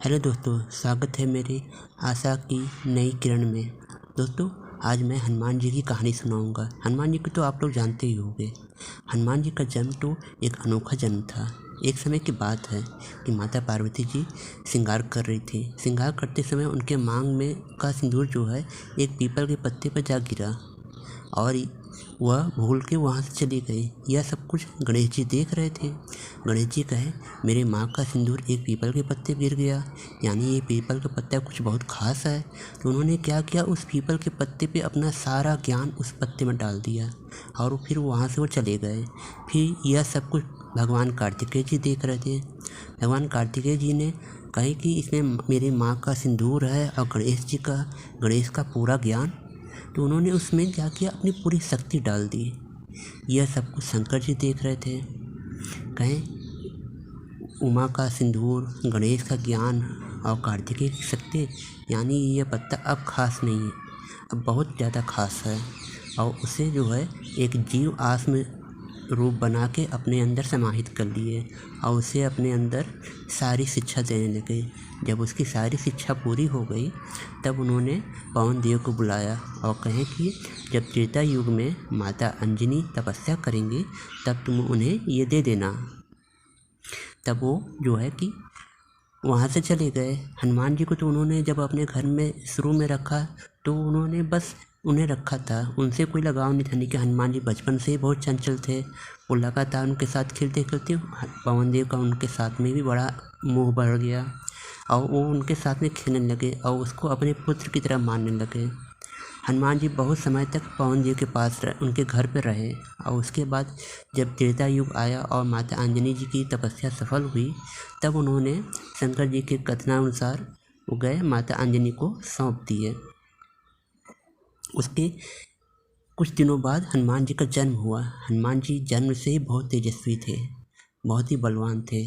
Hello दोस्तों, स्वागत है मेरे आशा की नई किरण में। दोस्तों, आज मैं हनुमान जी की कहानी सुनाऊंगा। हनुमान जी को तो आप लोग जानते ही होंगे। हनुमान जी का जन्म तो एक अनोखा जन्म था। एक समय की बात है कि माता पार्वती जी श्रृंगार कर रही थी। श्रृंगार करते समय उनके मांग में का सिंदूर जो है एक पीपल के पत्ते पर जा गिरा और वह भूल के वहाँ से चली गई। यह सब कुछ गणेश जी देख रहे थे। गणेश जी कहे, मेरे माँ का सिंदूर एक पीपल के पत्ते गिर गया, यानी ये पीपल का पत्ता कुछ बहुत खास है। तो उन्होंने क्या किया, उस पीपल के पत्ते पे अपना सारा ज्ञान उस पत्ते में डाल दिया और फिर वहाँ से वो चले गए। फिर यह सब कुछ भगवान कार्तिकेय जी देख रहे थे। भगवान कार्तिकेय जी ने कहे कि इसमें मेरी माँ का सिंदूर है और गणेश का पूरा ज्ञान। तो उन्होंने उसमें क्या किया, अपनी पूरी शक्ति डाल दी। यह सब कुछ शंकर जी देख रहे थे। कहें उमा का सिंदूर, गणेश का ज्ञान और कार्तिकेय की शक्ति, यानी यह पत्ता अब खास नहीं है, अब बहुत ज़्यादा खास है। और उसे जो है एक जीव आस में रूप बना के अपने अंदर समाहित कर लिए और उसे अपने अंदर सारी शिक्षा देने लगे। जब उसकी सारी शिक्षा पूरी हो गई तब उन्होंने पवन देव को बुलाया और कहें कि जब त्रेता युग में माता अंजनी तपस्या करेंगी तब तुम उन्हें ये दे देना। तब वो जो है कि वहाँ से चले गए। हनुमान जी को तो उन्होंने जब अपने घर में शुरू में रखा तो उन्होंने बस उन्हें रखा था, उनसे कोई लगाव नहीं था। नहीं कि हनुमान जी बचपन से ही बहुत चंचल थे। वो लगातार उनके साथ खेलते खेलते पवन देव का उनके साथ में भी बड़ा मोह बढ़ गया और वो उनके साथ में खेलने लगे और उसको अपने पुत्र की तरह मानने लगे। हनुमान जी बहुत समय तक पवन देव के पास उनके घर पर रहे और उसके बाद जब त्रेता युग आया और माता अंजनी जी की तपस्या सफल हुई तब उन्होंने शंकर जी के कथनानुसार वो गए माता अंजनी को सौंप दिए। उसके कुछ दिनों बाद हनुमान जी का जन्म हुआ। हनुमान जी जन्म से ही बहुत तेजस्वी थे, बहुत ही बलवान थे।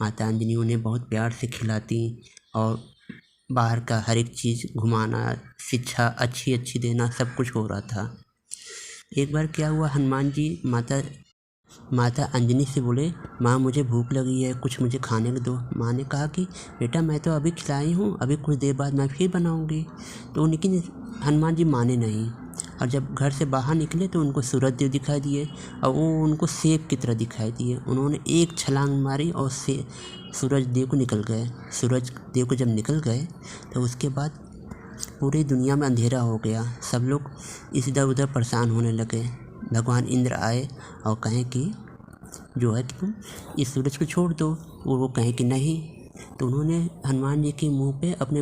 माता अंजनी उन्हें बहुत प्यार से खिलाती और बाहर का हर एक चीज़ घुमाना, शिक्षा अच्छी देना, सब कुछ हो रहा था। एक बार क्या हुआ, हनुमान जी माता अंजनी से बोले, माँ मुझे भूख लगी है, कुछ मुझे खाने को दो। माँ ने कहा कि बेटा मैं तो अभी खिलाई हूँ, अभी कुछ देर बाद मैं फिर बनाऊँगी। तो लेकिन हनुमान जी माने नहीं और जब घर से बाहर निकले तो उनको सूरज देव दिखाई दिए और वो उनको सेब की तरह दिखाई दिए। उन्होंने एक छलांग मारी और सूरज देव को निकल गए। सूरज देव को जब निकल गए तो उसके बाद पूरी दुनिया में अंधेरा हो गया। सब लोग इधर उधर परेशान होने लगे। भगवान इंद्र आए और कहें कि जो है कि तुम इस सूरज को छोड़ दो। वो कहें कि नहीं। तो उन्होंने हनुमान जी के मुंह पे अपने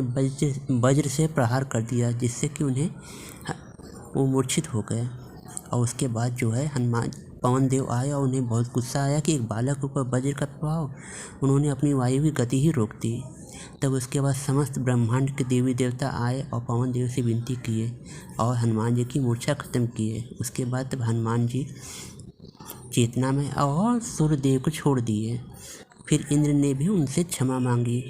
वज्र से प्रहार कर दिया, जिससे कि उन्हें वो मूर्छित हो गए। और उसके बाद जो है पवन देव आए और उन्हें बहुत गुस्सा आया कि एक बालक के ऊपर वज्र का प्रभाव। उन्होंने अपनी वायु की गति ही रोक दी। तब उसके बाद समस्त ब्रह्मांड के देवी देवता आए और पवन देव से विनती किए और हनुमान जी की मूर्छा ख़त्म किए। उसके बाद तब हनुमान जी चेतना में और सूर्यदेव को छोड़ दिए। फिर इंद्र ने भी उनसे क्षमा मांगी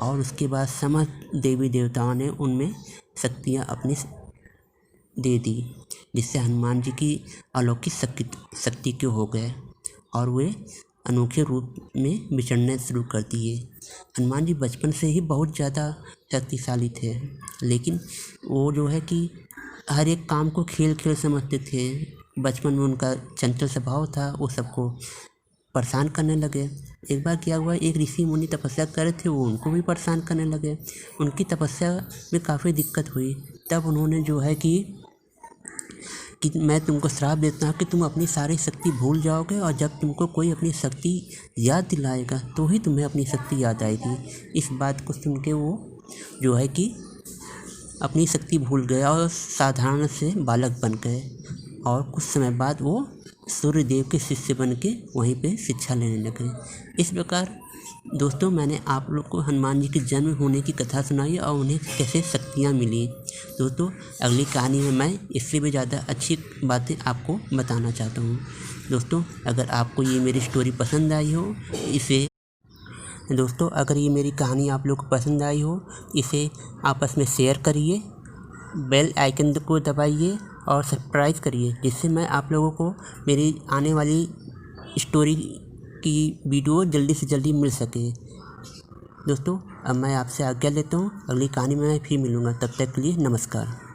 और उसके बाद समस्त देवी देवताओं ने उनमें शक्तियाँ अपनी दे दी, जिससे हनुमान जी की अलौकिक शक्ति के हो गए और वे अनोखे रूप में विचरने शुरू कर दिए। हनुमान जी बचपन से ही बहुत ज़्यादा शक्तिशाली थे, लेकिन वो जो है कि हर एक काम को खेल खेल समझते थे। बचपन में उनका चंचल स्वभाव था, वो सबको परेशान करने लगे। एक बार क्या हुआ, एक ऋषि मुनि तपस्या कर रहे थे, वो उनको भी परेशान करने लगे। उनकी तपस्या में काफ़ी दिक्कत हुई। तब उन्होंने जो है कि मैं तुमको श्राप देता हूँ कि तुम अपनी सारी शक्ति भूल जाओगे और जब तुमको कोई अपनी शक्ति याद दिलाएगा तो ही तुम्हें अपनी शक्ति याद आएगी। इस बात को सुन के वो जो है कि अपनी शक्ति भूल गए और साधारण से बालक बन गए और कुछ समय बाद वो सूर्यदेव के शिष्य बन के वहीं पे शिक्षा लेने लगे। इस प्रकार दोस्तों, मैंने आप लोग को हनुमान जी के जन्म होने की कथा सुनाई और उन्हें कैसे शक्तियाँ मिली। दोस्तों, अगली कहानी में मैं इससे भी ज़्यादा अच्छी बातें आपको बताना चाहता हूँ। दोस्तों, अगर आपको ये मेरी स्टोरी पसंद आई हो अगर ये मेरी कहानी आप लोग को पसंद आई हो, इसे आपस में शेयर करिए, बेल आइकन को दबाइए और सब्सक्राइब करिए, जिससे मैं आप लोगों को मेरी आने वाली स्टोरी की वीडियो जल्दी से जल्दी मिल सके। दोस्तों अब मैं आपसे आज्ञा लेता हूँ, अगली कहानी में मैं फिर मिलूँगा, तब तक के लिए नमस्कार।